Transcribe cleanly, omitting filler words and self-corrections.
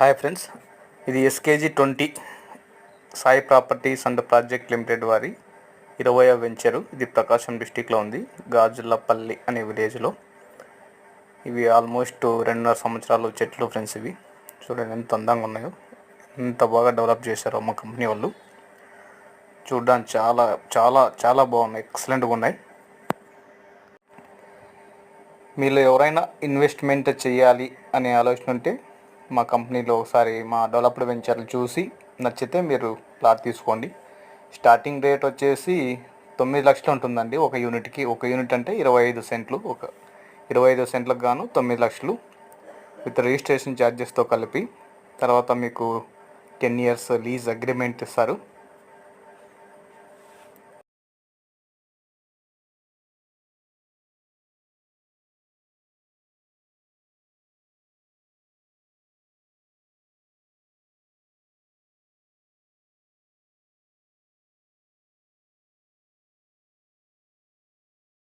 Hi friends, ఇది SKG20 Sai properties and project limited వారి 20వ venture. ఇది ప్రకాశం డిస్టిక్లో ఉంది, గాజులపల్లి అనే విలేజ్లో. ఇవి ఆల్మోస్ట్ 2.5 సంవత్సరాలు చెట్లు ఫ్రెండ్స్. ఇవి చూడండి ఎంత అందంగా ఉన్నాయో, ఎంత బాగా డెవలప్ చేశారో మా కంపెనీ వాళ్ళు. చూడడానికి చాలా చాలా చాలా బాగున్నాయి, ఎక్సలెంట్గా ఉన్నాయి. మీలో ఎవరైనా ఇన్వెస్ట్మెంట్ చేయాలి అనే ఆలోచన ఉంటే మా కంపెనీలో ఒకసారి మా డెవలప్డ్ వెంచర్లు చూసి నచ్చితే మీరు ప్లాట్ తీసుకోండి. స్టార్టింగ్ రేట్ వచ్చేసి 9 లక్షలు ఉంటుందండి ఒక యూనిట్కి. ఒక యూనిట్ అంటే 25 సెంట్లు. ఒక 25 సెంట్లకు గాను 9 లక్షలు విత్ రిజిస్ట్రేషన్ ఛార్జెస్తో కలిపి. తర్వాత మీకు 10 years లీజ్ అగ్రిమెంట్ ఇస్తారు.